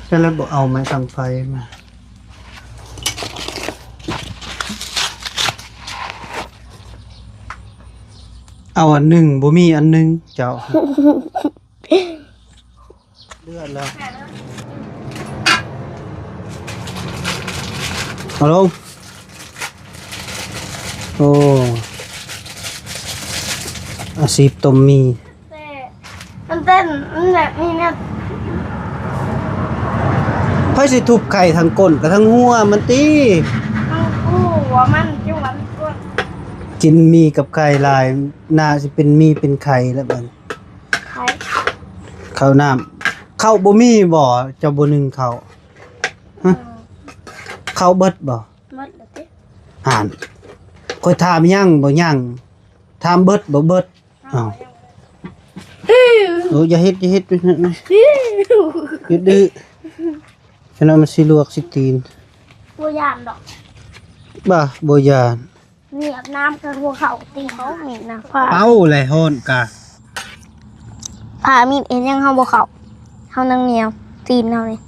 ก็เลยบอกเอาไม้สังไฟมาเอาอันหนึ่งบ่มีอันหนึ่งเจ้าเลือดแล้วเอาลงโอ้อาชีพต้มมีมันเต้นมันแบบนี้เนี่ยไผสิทุบไข่ทั้งก้นกับทั้งหัวมันติมันกู้หัวมันจังหวะมันก้นกินมีกับไข่ลายน่าสิเป็นมีเป็นไข่แล้วบัดไข่ข้าวน้ำข้าวบ่มีบ่เจ้าบ่นึ่งข้าวฮะข้าวเบิดบ่หมดแล้วติห่านค่อยถามยังบ่ยังถามเบิดบ่เบิดอ้าวโอ้อย่าเฮ็ดดื้อฉะนั้นมันสิลวกสิตีนบ่ยานดอกบ่บ่ยานเงียบน้ำกับหัวเขาตีเขามีนะผ้าเอาเลยฮ้อนกะผ้ามีเอ็นยังเฮาบ่เข้าเฮานั่งเหนียวตีนเฮานี่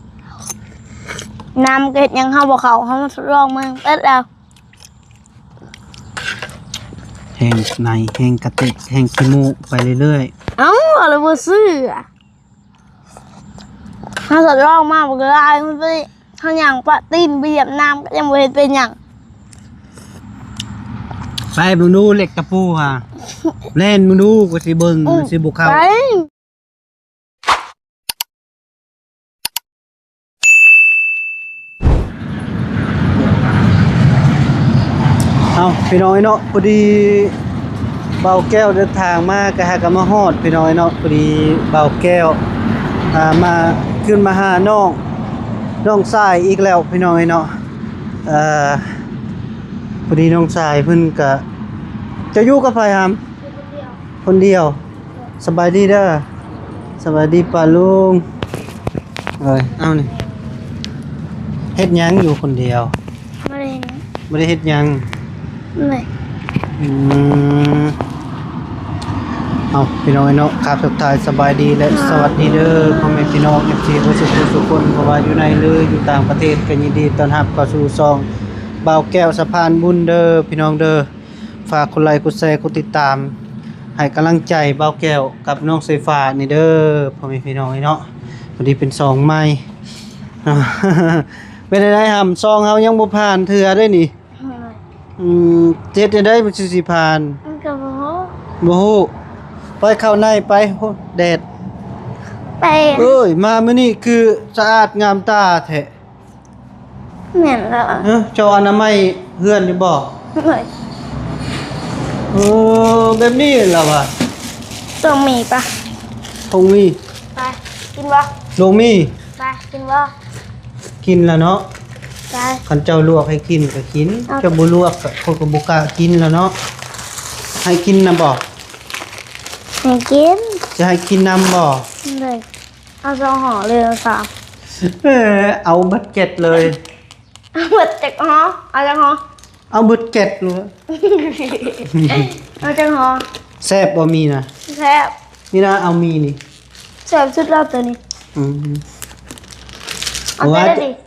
น้ำเกิดยังเฮาบ่เข้าเฮามาทดลองมึงเอิ้นแล้วแห้งในแห้งกระติกแห้งขี้มูกไปเรื่อยเอ้าอะไรบ่ซื้ออ่ะเฮาทดลองมาบ่ก็ได้มันไปเฮาหยังปะตีนไปเหยียบน้ำก็ยังบ่เห็นเป็นหยังไปมึงดูเหล็กตะปูค่ะเล่นมึงดูกูสิเบิ่งสิบ่เข้าเอาพี่น้อยเนาะพอดีเบาแก้วเดินทางมาก็หากันมาฮอดพี่น้อยเนาะพอดีเบาแก้วมาขึ้นมาหาน้องชายอีกแล้วพี่น้อยเนาะพอดีน้องชายเพิ่นก็จะอยู่กับไผหามคนเดียวสบายดีเด้อสบายดีป้าลุงเอานี่เฮ็ดหยังอยู่คนเดียวบ่ได้เฮ็ดหยังเลยเอาพี่น้องเนาะครับสุดท้ายสบายดีและสวัสดีเด้อพ่อแม่พี่น้อง FC ผู้สุขคนบ่ว่าอยู่ในหรืออยู่ต่างประเทศก็ยินดีต้อนรับเข้าสู่ช่องบ่าวแก้วสะพานบุญเด้อพี่น้องเด้อฝากกดไลค์กดแชร์กดติดตามให้กำลังใจบ่าวแก้วกับน้องไฟฟ้านี่เด้อพ่อแม่พี่น้องเนาะพอดีเป็นซองใหม่เป็นได้หำซองเฮายังบ่ผ่านเทื่อได้นี่เจ็ดได้มันสิผ่านก็บ่ฮู้ไปเข้าในไปแดดไปเอ้ยมามื้อนี้คือสะอาดงามตาแท้แม่นแล้วเจ้าอนามัยเฮือนอยู่บ่แบบนี้ล่ะว่ะต้องมีปะคงมีไปกินบ่ลงมีไปกินบ่กินแล้วเนาะไปคันเจ้าลวกให้กินก็กินเจ้าบ่ลวกก็คนก็บ่กล้ากินแล้วเนาะให้กินนำบ่ให้กินจะให้กินนำบ่เลยเอา2ห่อเลย3เอาเบิดเก็ดเลยเอาเบิดจักห่อเอาจักห่อเอาเบิดเก็ดเลยเอาจักห่อแซ่บบ่มีนะแซ่บนี่นะเอามีนี่แซ่บสุดแล้วตัวนี้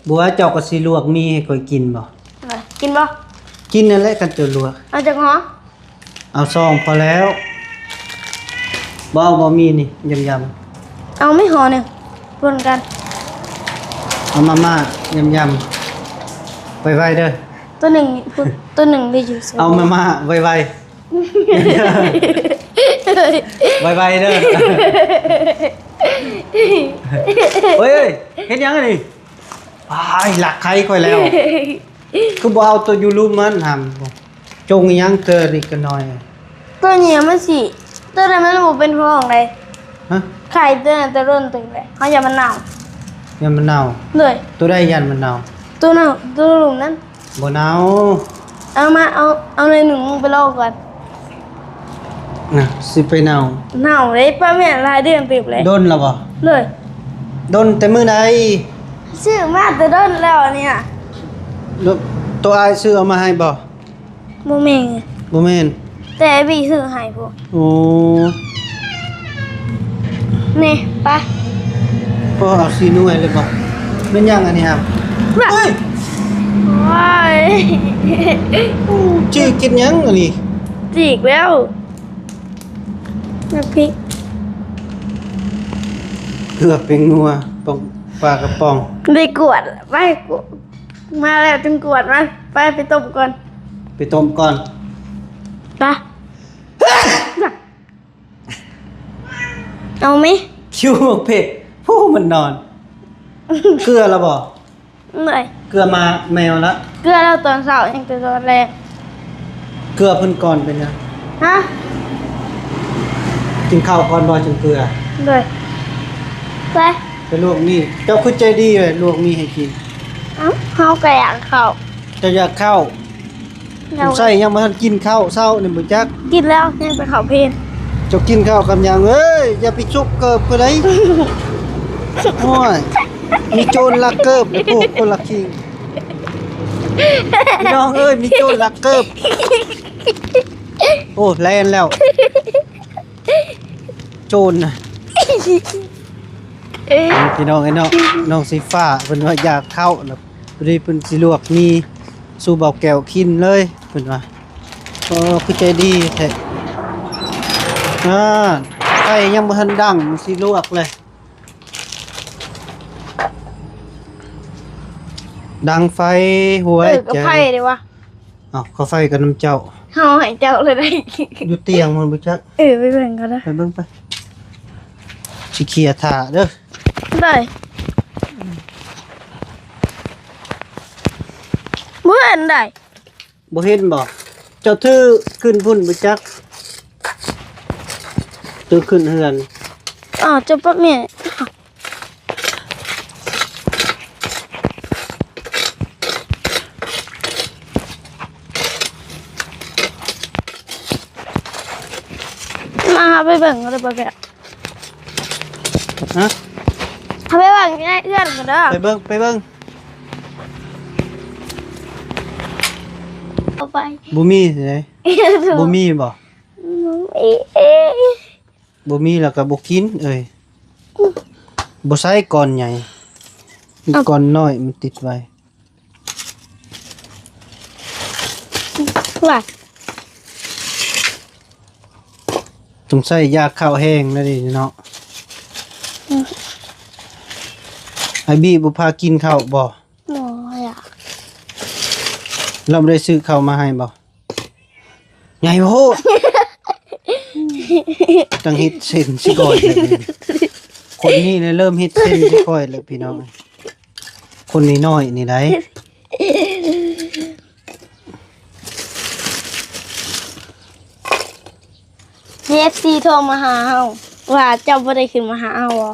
บัวเจ้าก็สิลวกมีให้ข่อยกินบ่กินบ่กินนั่นแหละกันจะลวกเอาจักห่อเอาซองพอแล้วบ่มีนี่ยำเอาไม่ห่อนึงรวมกันเอาม่ายำไวๆเด้อตัวหนึ่งได้อยู่เอาม่าไวๆไวๆเด้อเฮ้ยเฮ็ดยังไงนี่หลักใครค่อยแล้วคือบ่เอาตัวยูรูมันทำจงยังเกินอีกหน่อยตัวนี้มันสิตัวนั้นมันบ่เป็นของใดฮะไข่ตัวนั้นตัวร่นตึงเลยเฮาอย่ามันเน่ายันมันเน่าเลยตัวได้ยันมันเน่าตัวเน่าตัวหลุมนั้นบ่เน่าเอามาเอาในหนึ่งไปลอกก่อนน่ะสิไปเน่าเลยป้าแม่รายเดือนติบเลยโดนแล้วบ่เลยโดนแต่มื้อใดซื้อมาแต่โดนแล้วอันนี้น่ะตัวอ้ายซื้อเอามาให้บ่บ่แม่นบ่แม่นแต่บีซื้อให้พวกโอ้นี่ไปพอเอา4หน่วยเลยบ่ เป็นยังอันนี้ครับเฮ้ย ว้าย ชื่อกินยังอันนี้ จีกแล้วน้ำพริก เผือกเป็นงัวปองปลากระป๋อง ได้กวดไปกวดมาแล้วจึงกวดมาไปต้มก่อน ไปต้มก่อน ไปเอาไหม คิวเผ็ดผู้มันนอน เกลือแล้วบ่ เหนื่อย เกลือมาแมวละ เกลือเราตอนเช้ายังแต่ตอนแรก เกลือเพิ่นก่อนเป็นยัง ฮะ กินข้าวก่อนบ่จังเกลือ เหนื่อยไป ไปลวกนี่เจ้าคือใจดีเลยลวกนี่ให้กิน เอ้าเฮาก็อยากเข้า เจะอยากข้าว เรา ใส่ยังบ่ทันกินข้าวเช้านี่บ่จัก กินแล้วยังไปเขาเพลน เจ้ากินข้าวกับหยังเอ้ยอย่าไปชุบเกิบไปเลยโอ้ยมีโจรลักเกิบไอ้พวกคนลักคิงพี่น้องเอ้ยมีโจรลักเกิบโอ้แลนแล้ว โจรน่ะ เอ๊ะ พี่น้องไอ้น้องสีฟ้าเพิ่นว่าอยากเข้าแล้วพอดีเพิ่นสิลวกมีสู่เบาแก้วกินเลยเพิ่นว่าคือใจดีแท้ไฟยังบ่ทันดังมันสิลวกเลยดังไฟหวย กับไผ่ดีวะ อ้าวเขาไฟกับน้ำเจ้า เฮาให้เจ้าเลยได้ อยู่เตียงมันบ่จัก ไปเบิ่งกันนะ ไปเบิ่งไปสิเคลียร์ท่าเด้อ ได้เมื่อนได้ บ่เห็นบ่เจ้าถือขึ้นพุ่นบ่จักถือขึ้นเฮือน อ๋อจะปั๊บเนี่ยมาหาไปเบิ่งกันเลยบ่แก ฮะ หาไปเบิ่งง่ายเอื้อนกันเด้อ ไปเบิ่ง เอาไป บ่มีไสบ่มีบ่ เอ๊ะ บ่มีแล้วก็บ่กินเอ้ยบ่ใส่ก่อนใหญ่มีก่อนน้อยมันติดไว้ ว่า ต้องใส่ยาข้าวแห้งแล้วดิเนาะไอ้บี้บ่พากินข้าวบ่ หน่อยอ่ะ เราบ่ได้ซื้อข้าวมาให้บ่ใหญ่โพดตั้งเฮ็ดเส้นสิก่อยเลยนี่คนนี้เนี่ยเริ่มเฮ็ดเส้นสิก่อยแล้วพี่น้องคนนี้น้อยนี่ได้ FC โทรมาหาเฮาว่าเจ้าบ่ได้ขึ้นมาหาเฮาบ่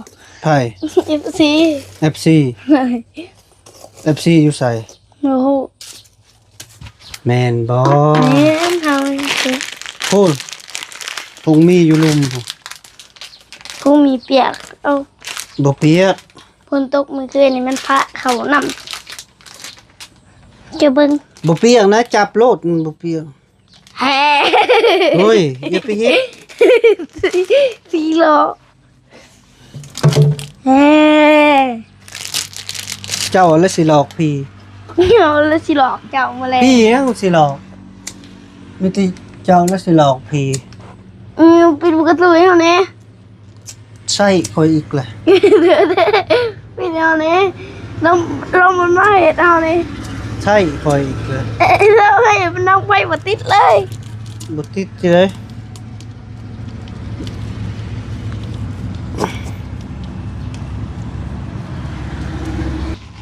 ไผ FC FC FC อยู่ไส โอ้โห แม่นบ่ แม่นเฮา พูนพุงมีอยู่ลุมพูน ผู้มีเปียกเอา บ่เปียก ฝนตกมื้อคืนนี่มันพระเข้านำจะเบิ่ง บ่เปียกนะจับโลดมันบ่เปียก แฮ่ โอ้ยอย่าไปเฮ็ด สีโลแฮ่ เจ้าแล้วสิหลอกพี่ เอาแล้วสิหลอกเจ้ามาแล้ว พี่ยังสิหลอกมีแต่เจ้าแล้วสิหลอกพี่ ปิดประตูให้เฮาแน่ ใช่คอยอีกแหละ ปิดเฮาแน่ลมมันมาเฮ็ดเฮาแน่ ใช่คอยอีกเลย แล้วให้มันนั่งไปบ่ติดเลย บ่ติดเลย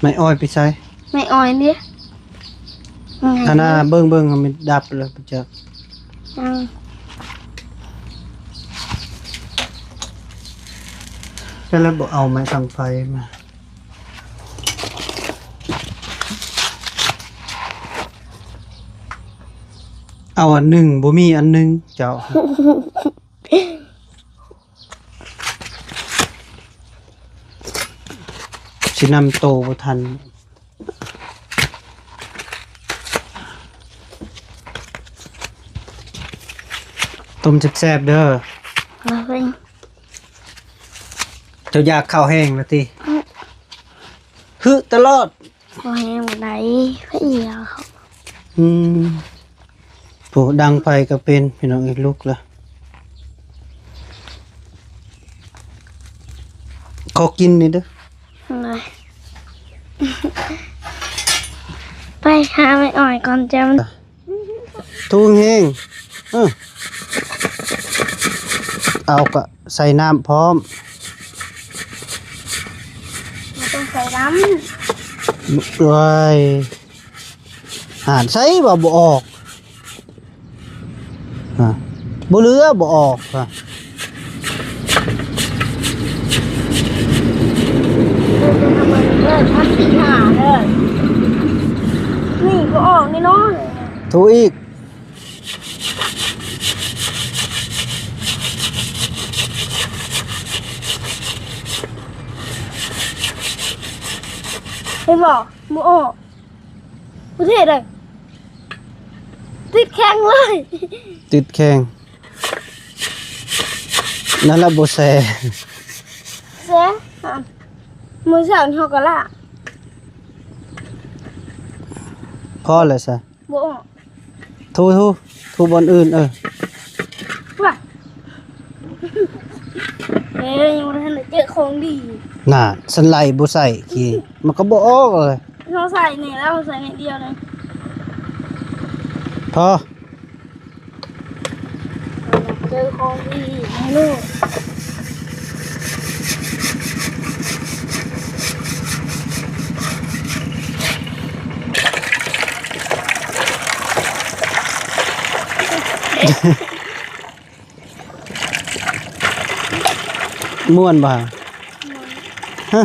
ไม่อ้อยไปใส่ ไม่อ่อยเนี่ย อันน่ะเบิ่งมันดับเลยปะจัก ยัง แล้วบ่เอาไม้ทางไฟมาเอาอันหนึ่งบ่มีอันหนึ่งเจ้า สินำโตบ่ทันต้มแซ่บๆเด้อ มาเพิ่น เจ้าอยากข้าวแห้งแล้วติ ฮึตลอด บ่แห้งบ่ได้พะเอียเขา ผู้ดังไฟก็เป็นพี่น้องอีกลูกละขอกินนี่เด้อ เลย ไปหาไม่อ่อยก่อนจะมัน ทุ่งเฮงเอาก็ใส่น้ำพร้อม ไม่ต้องใส่น้ ด้วยหานใส่บ่ออกบ่เหลือบ่ออกำอ่ะจะทำมันเลยพัดสีหาเลยนี่ก็ออกนี่เนาะ ถูอีก เห็นบอกมือออกประเทศเลยติดแข็งเลย ติดแข้งนั่นละบ่แซ่ เสียมือสาวเขาก็ละ พอเลยซะ บ่ออก ทูบอนอื่นว่ะยังไม่ทันได้เจอของดี น่ะสันไหลบ่ใส่ขี้มันก็บ่ออกเลย เราใส่เนี่ยแล้วใส่เนี่ยเดียวเลย พอ เจอของดีไม่รู้ ม่วนบ่ฮะ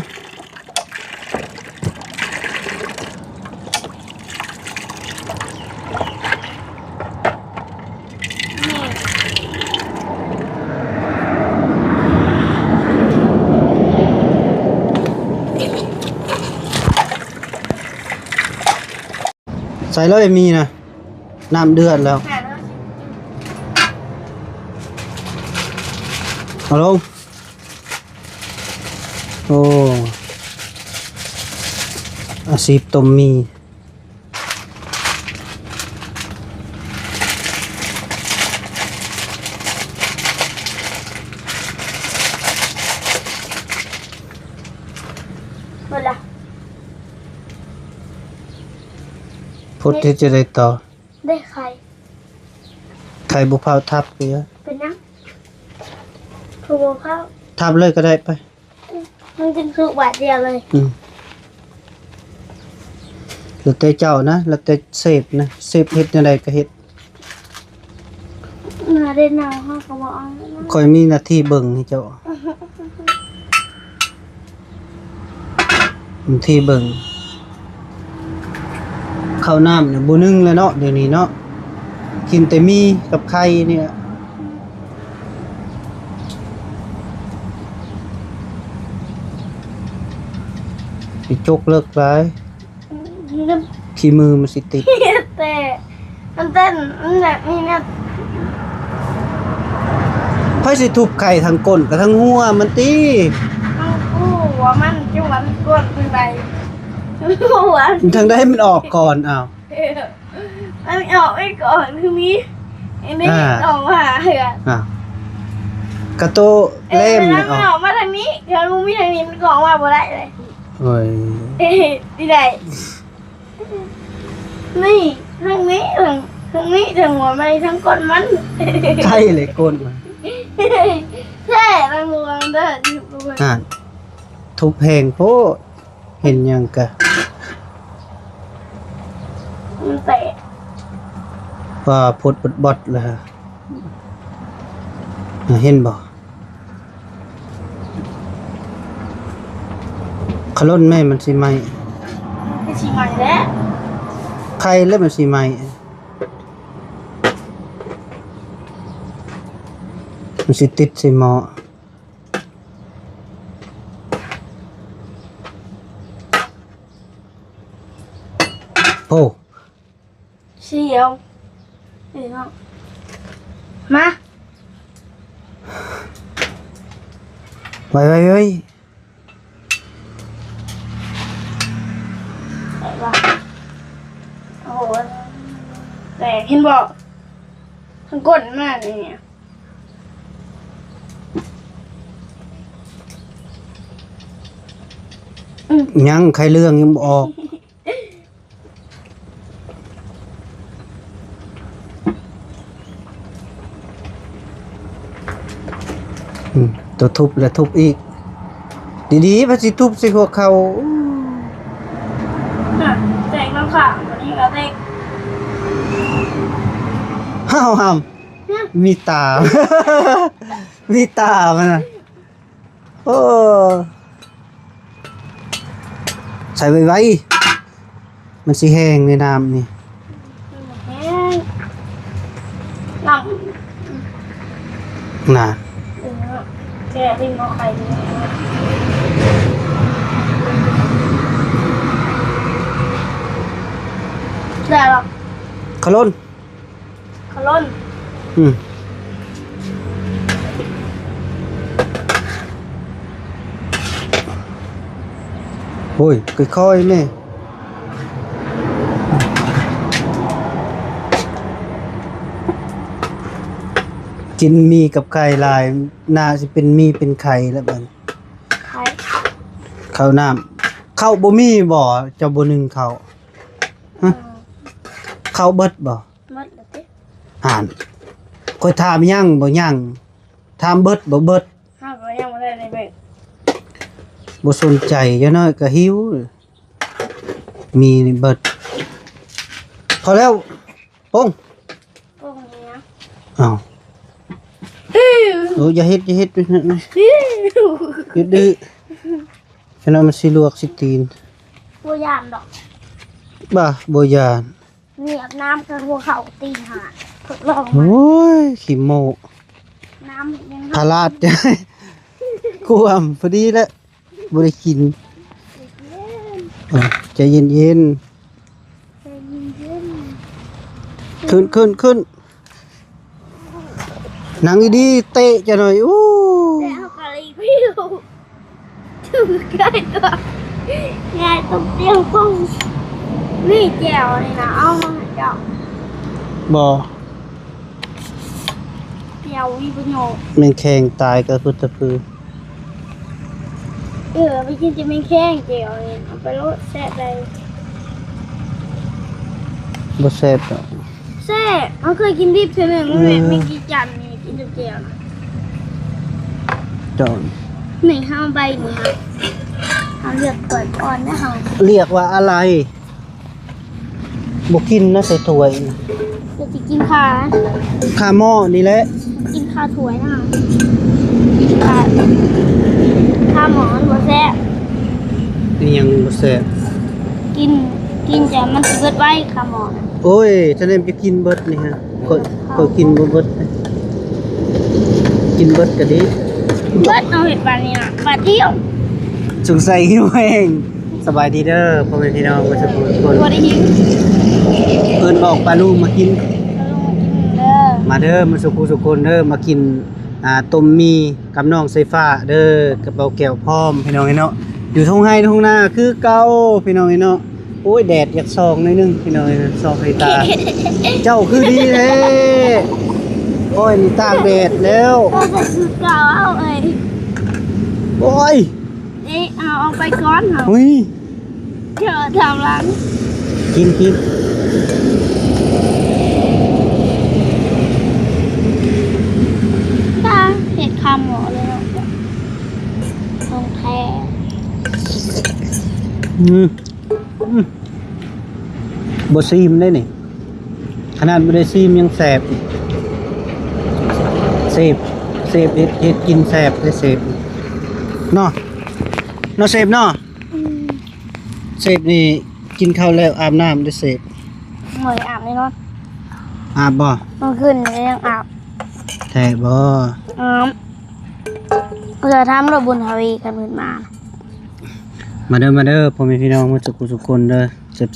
ใส่เลยมีนะน้ำเดือดแล้วเอาลงโอ้อาซีพต้มมีหมดละ พุทธจะได้ต่อ ได้ใคร ไข่บุพร้าวทับไปเยอะ เป็นน้ำคือบอกเขา ทับเลยก็ได้ไป มันจึงคือบาทเดียวเลย แล้วแต่เจ้านะแล้วแต่เสพนะเสพเฮ็ดจังไดก็เฮ็ด มาได้นาวเขาก็บอกเอานะ คอยมีหน้าที่เบิ่งให้เจ้าหน้าที่เบิ่งข้าวน้ำเนี่ยบ่นึ่งแล้วเนาะเดี๋ยวนี้เนาะกินแต่มีกับไข่เนี่ยสิจกเลิกหลายขี้มือมันสิติด แต่มันเต้นมันแบบนี้เนี่ย ไผสิทุบไข่ทั้งก้นกับทั้งหัวมันติ มันกู้หัวมันจังหวะมันกวนเป็นไรหัว ทางใดมันออกก่อนอ้าว มันออกไปก่อนคือมีอันนี้ออกมาเหรอ อ้าวกระโตเล่ม เนี่ เนี่ย ยอ มัน อก ออกมาทางนี้เดี๋ยวมึงมีทางนี้มันก็ออกมาบ่ได้เลย โอ้ย ดีได้นี่ทางนี้ทางนี้ทางหัวมันทางก้นมัน ไข่เลยก้นมัน ใช่ทางหัวมันเด้อ อ่านทุบแพงโพดเห็นยังกะ มันเตะ ว่าพดบดเลยฮะเห็นบ่ขลุ่นแม่มันสิไหม ไปชิมใหม่แล้ว ไข่แล้วมันสิไหมมันสิติดสิหมอโอ้ เสียวเดี๋ยวมา ไว้ แต่ว่าโอ้โหแต่เห็นบอกทั้งก้นมากเลยเนี่ยยังใครเรื่องยังบ่ออกตัวทุบแล้วทุบอีกดีๆพระสิทุบใส่หัวเขา แตกน้ำขาวันนี้ก็แตก ห้าวหำมีตา มีตามันน่ะโอ้ใส่ไว้มันสิแห้งในน้ำนี่ แห้งน้ำ น่ะ แกะริมเอาไข่ดีได้หรอ ขลุ่น ขลุ่น โอ้ยค่อยๆแม่กินมีกับไข่ลายน่าสิเป็นมีเป็นไข่แล้วบัด ไข่ ข้าวน้ำข้าวบ่มีบ่เจ้าบ่นึ่งข้าวฮะข้าวเบิดบ่ มัดเลยสิ อ่านค่อยถามยังบ่ยังถามเบิดบ่เบิด ห้าก็ยังไม่ได้ในเบรก บ่สนใจจังน้อยก็หิวมีนี่เบิดพอแล้วป้ง พวกนี้นะ อ้าวโอ้อย่าเฮ็ดด้วยนะหยุดดื้อฉะนั้นมันสิลวกสิตีน ตัวยานดอก บ่บ่ยาน นี่อาบน้ำกับหัวเข่าตีหาทดลอง โอ้ยขี้โม น้ำยัง พาลาดจ้ะกวมพอดีแล้วบ่ได้กินใจเย็น เย็น ๆขึ้นนั่งดีๆเตะจะหน่อยอู้ แล้วก็รีวิวถึงใกล้ตัวยายต้องเตรียมกล้องนี่แจวเลยนะเอามาให้เจ้า บ่ แจววิปโยค แม่งแข็งตายก็คือตะพือ ไปกินจะไม่แข้งแจวเลยเอาไปรสแซ่บเลย บ่แซ่บดอก แซ่บเขาเคยกินดิบใช่ไหมมันแบบไม่กี่จานนี่กินแจวนะ จอน หนึ่งห้าใบหนึ่งค่ะเอาเลือกเปิดก่อนนะเขา เรียกว่าอะไรบ่กินนะใส่ถ้วยนะ จะกินข้า ข้าหม้อนี่แหละ กินข้าวถ้วยนะคะข้าวหมอนหัวแซ่บ นี่ยังบ่แซ่บ กินจะมันเกิดไว้ข้าวหมอน โอ้ยท่านเอ็มจะกินเบิดนี่ฮะก็กินบ่เบิดกินเบิดก็ดี เบิดเอาเห็ดปลาเนี่ยปลาเที่ยว สงสัยหิวแห้งสบายดีเด้อพ่อแม่พี่น้องบ่ทุกคน ตัวได้หิว เพิ่นบอกปลาลูกมากิน เด้อ มาเด้อมาสุขสุคนเด้อมากินต้มมีกับน้องไซฟ้าเด้อกระเป๋าแก้วพร้อมพี่น้องเนาะอยู่ทุ่งไร่ทุ่งนาคือเก่าพี่น้องเนาะโอ้ยแดดอยากส่องหน่อยนึงพี่น้องส่องให้ตา เจ้าคือดีแท้โอ้ยนี่ตากแดดแล้ว ก็จะคือเก่าเอาเอ้ย โอ้ย เอาไปก้อนเหรอ หุ้ย เดี๋ยวทำร้าน กิน ตาเห็ดคำหมอเลยเนาะตรงแท้ บ่ซีมได้นี่ขนาดบ่ได้ซีมยังแสบเสพเฮ็ดกินแสบได้เสพเนาะเสพเนาะเสพนี่กินข้าวแล้วอาบน้ำได้เสพ หน่วยอาบเลยเนาะ อาบบ่ มันขึ้นเลยยังอาบ แท้บ่ จะทำระบุญทวีกันเหมือนมา มาเด้อพ่อแม่พี่น้องมาทุกคนเด้อ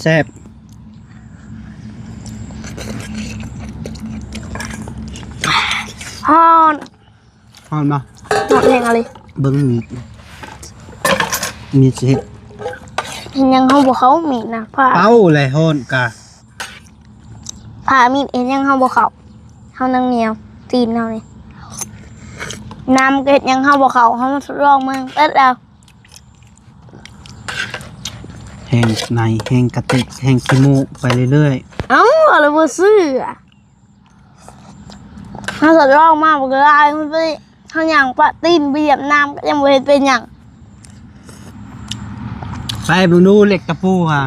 แซ่บ ฮอน ๆฮ้อนบ่ หมดแรงอะไร เบิ่งมีสิเฮ็ด เห็นยังเฮาบ่เขามีดนะผ้า เป้าเลยโหนกะ ผ้ามีดเห็นยังเฮาบ่เขาเฮานั่งเหนียวตีนเฮานี่น้ำก็เห็นยังเฮาบ่เขาเฮามาทดลองมึงเอิ้นแล้ว แห้งในแห้งกระติกแห้งขี้มูกไปเรื่อย เอ้าอะไรบ่ซื้ออะเฮาทดลองมาบ่ก็ได้มันไปเฮาย่างปะตีนเบียบน้ำก็ยังบ่เห็นเป็นหยัง ๆไปมึงดูเหล็กตะปูค่ะ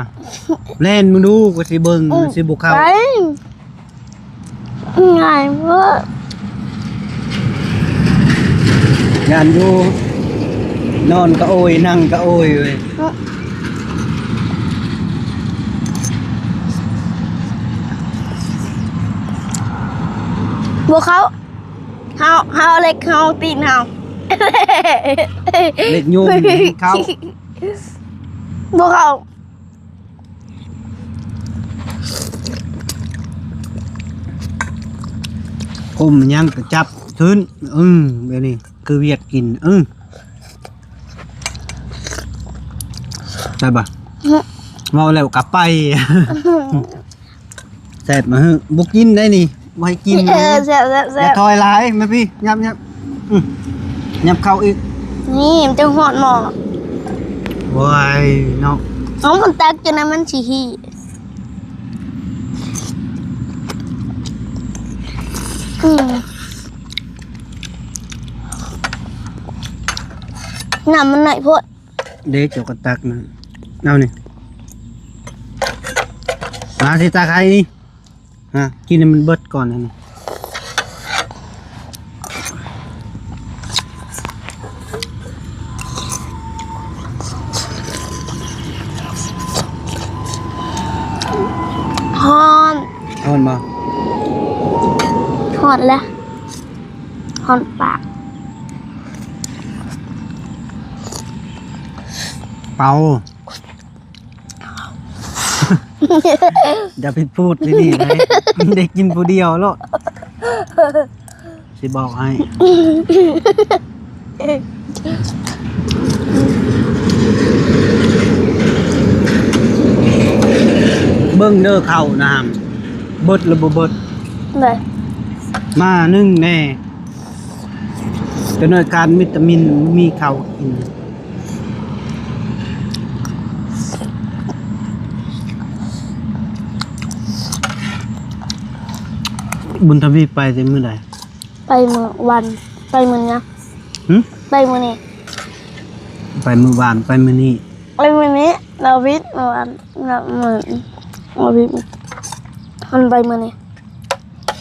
เล่นมึงดูก็สิเบิ่งสิบุกเข้า ไปง่ายเว้ย งานอยู่นอนก็โอยนั่งก็โอยเว้ย บ่เขาเฮาเล็กเฮาตีนเฮา เล็กยุ่งเขา บ่เขา คุมยังก็จับขึ้นเดี๋ยวนี้คือเวียดกินใช่ปะเมาแล้วกลับไป แสบมาฮึบุกินได้นี่ไว้กิน แซ่บ อย่าถอยหลายมาพี่ยับยับเข้าอีก นี่มันจะหอดหมอ ว้ายเนาะ เอามันตักจนนั้นมันสิหีน้ำมันหน่อยโพด เด็กเจ้ากระตักนะเอานี่มาสิตาใครนี่กินให้มันเบิดก่อนนะนี่หอน เอามันมา หอนแล้วหอนปาก เป่า อย่าไปพูดที่นี่นะเด็กกินผู้เดียวแล้วสิบอกให้เบิ้งเด้อเข่าน้ำเบิดหรือบ่เบิด เลย มานึ่งแน่จะหน่วยการวิตามินมีเข่ากินบุญทวีไปแต่มื้อใด ไปมื้อวันไปมื้อนี้ หึ ไปมื้อนี้ ไปมื้อวานไปมื้อนี้ ไปมื้อนี้เราวิทย์มื้อวันเรามื้อเราวิทย์มันไปมื้อนี้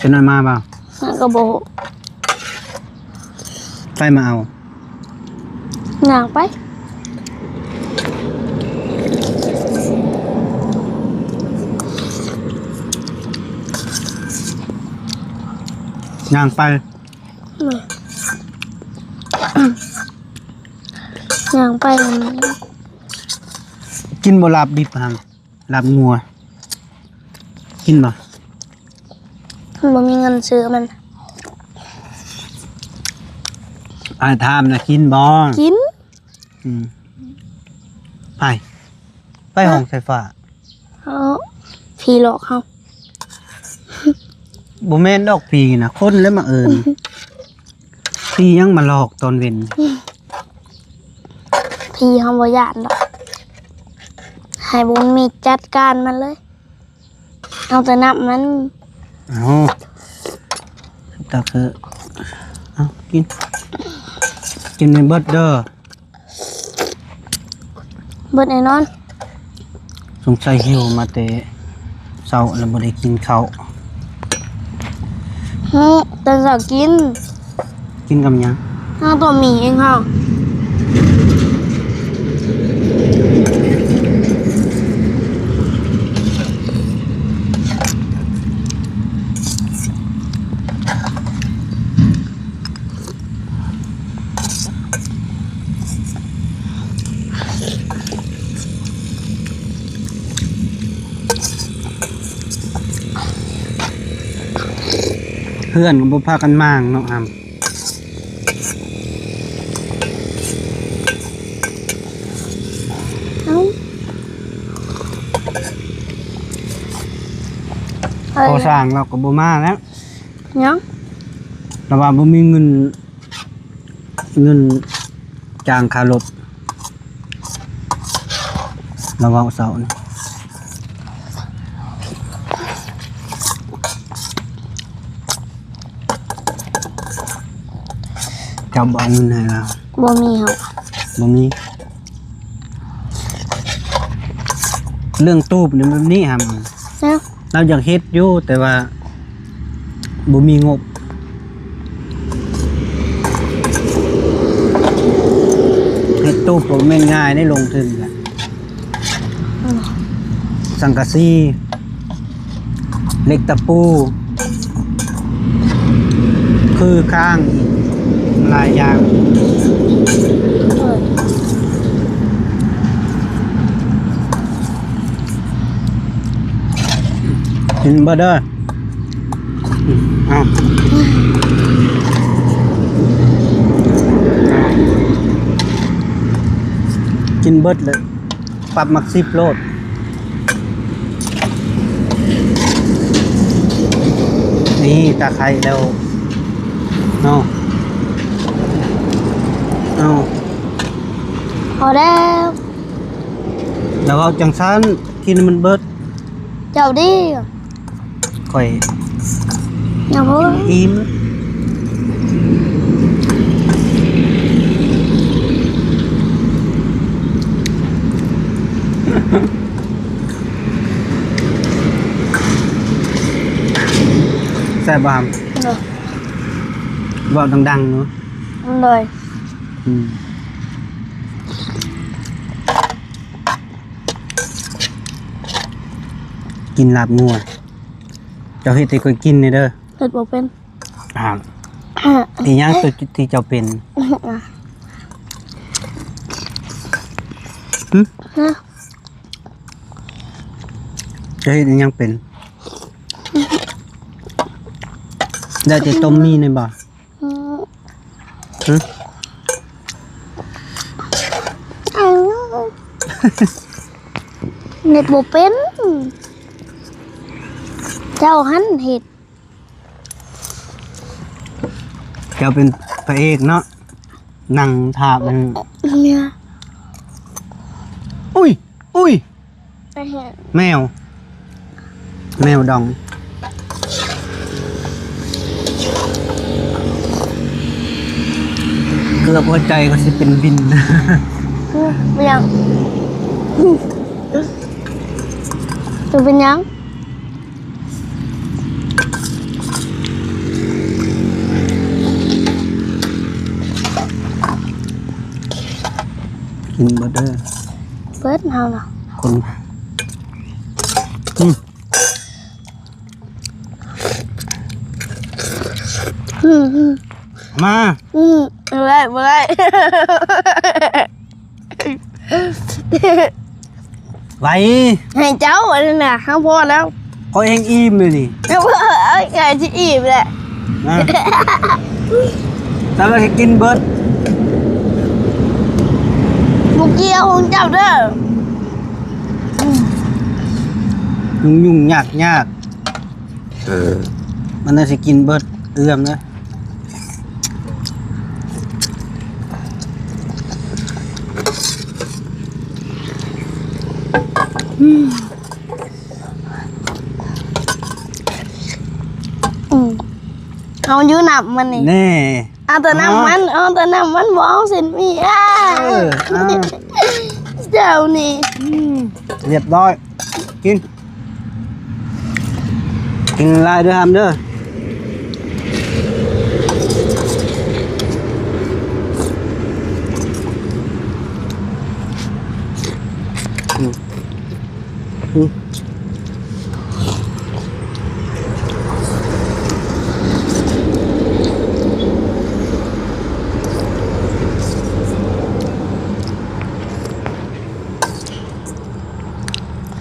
จะหน่อยมาเปล่า มันก็บ่ฮู้ ไปมาเอา ย่างไป ย่างไป ย่างไป กินบ่ลาบดิบหังลาบงัว กินบ่ มันบ่มีเงินซื้อมัน อ้ายถามนะกินบ่ กิน อืมไปห้องไฟฟ้า เอาผีหลอกเขา บ่แม่นดอกผีนะคนแล้วมาเอิ้นผียังมาหลอกตอนเว้น ผีเขาบ่ย่านดอกให้บุญมีจัดการมันเลย เอาแต่นับมัน เอาตาคือเอากินในเบิดเด้อ เบิดแน่นอน สงสัยหิวมาแต่เช้าแล้วบ่ได้กินข้าว แต่สาวกิน กินกับหยัง ห้าตัวหมีเองค่ะ เพื่อนก็บ่พากันมางเนาะครับ เอ้า พอสร้างเราก็บ่มาแล้ว ยัง แต่ว่าบ่มีเงินจ้างค่ารถเราเว้าเสาร์นี่เจ้าบ่เอาเงินให้เรา บ่มีเฮา บ่มีเรื่องตูบนี่มันนี่ครับ นะ เราอยากเฮ็ดอยู่แต่ว่าบ่มีงบเฮ็ดตูบบ่แม่นง่ายได้ลงทุนแหละสังกะสีเหล็กตะปู คือข้างอีกหลายอย่าง กินบ่เด้อเอากินเบิดเลยปรับมัก10โลดนี่ตาไคร้แล้วเอาเอา พอแล้ว แล้วเอาจังซั้นกินมันเบิด เจ้าดิ ค่อย อย่าพูด อิ่มแซ่บบ่ครับ เลย เว้าดังๆเนาะ เลย กินลาบงัวเจ้าเฮ็ดให้ค่อยกินนี่เด้อ เฮ็ดบ่เป็น อีหยังตัวที่เจ้าเป็นหึ นะ เจ้าเฮ็ดอีหยังเป็นได้แต่ต้มมีนี่บ่ อืม หึ เน็ตบ่เป็นเจ้าหันเฮ็ด เจ้าเป็นพระเอกเนาะนั่งทาบมัน เนี่ย อุ้ย ไปเฮ็ด แมวดองเกือบหัวใจก็สิเป็นวิน เป็นยังตัวเป็นยัง กินบ่เด้อ เปิดเฮาน่ะ คนอืม อืม มา บ่ได้ ไว้ ให้เจ้าอันนั้นน่ะเฮาพอแล้ว เขาเองอิ่มเลยนี่ เอ้ยไก่สิอิ่มแหละ นะแล้วก็ให้กินเบิด บ่เกี่ยวของเจ้าเด้อ ยุ่งยากมันน่าสิกินเบิดเอื้อมนะเอาอยู่นับมันนี่ แน่ เอาแต่น้ำมันบ่เอาเส้นหมี่เอ่ะออเอา เจ้านี่ เรียบร้อยกินลายเด้อหามเด้อ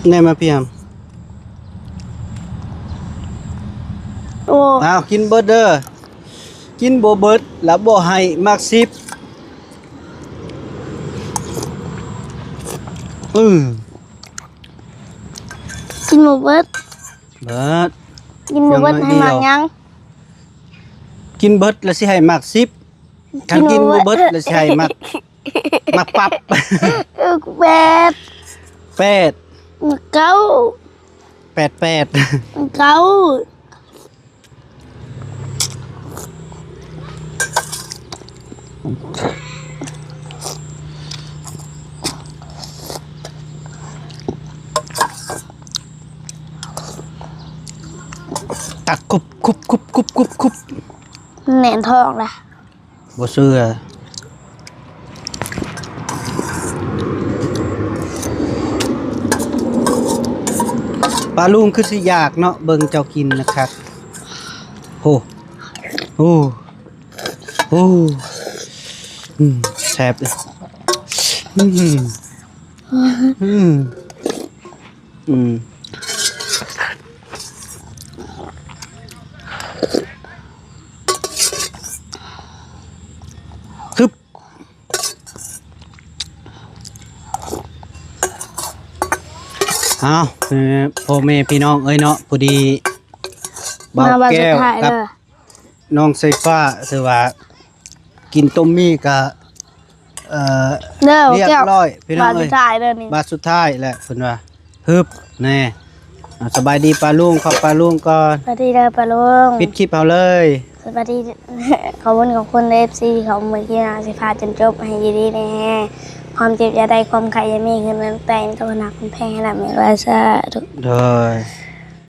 แน่มาพี่หาม โอ้ เอากินเบิดเด้อกินบ่เบิดแล้วบ่ให้มัก10 กินหมูเบิด เบิด กินหมูเบิด ยังไง ให้หมัก เดียว ยัง กินเบิดแล้วสิให้มัก10คันกินบ่เบิดแล้วสิให้มักปับ แปด 8 เก้า 88 เก้า ตักคุบ แหนนทองล่ะ บ่เชื่อปลาลุงคือสิอยากเนาะเบิ่งเจ้ากินนะครับโอ้แซ่บเลยคือเอาพ่อแม่พี่น้องเอ้ยเนาะพอดีบ่าว มาวัน แก้ สุด ว ท้าย กับ เลย น้องไซฟ้าถือว่ากินต้มมี่กับเด้อ เรียบ แก้ว ร้อยพี่น้อง วัน เอ้ สุ ย ดท้ายเด้อนี่ บาทสุดท้ายแหละเพิ่นว่าฮึบแน่สบายดีปลาลุงขอบปลาลุงก่อน สวัสดีเด้อปะลุง ปิดคลิปเอาเลย สวัสดี ขอบคุณเอฟซีเขาเมื่อกี้นะสิพาจนจบให้ดีๆแน่ความเจ็บอย่าได้ความไข่อย่ามีขึ้นนั้นแต่งกับหนักคุณแพงให้หนักไม่ว่าซะทุก โดย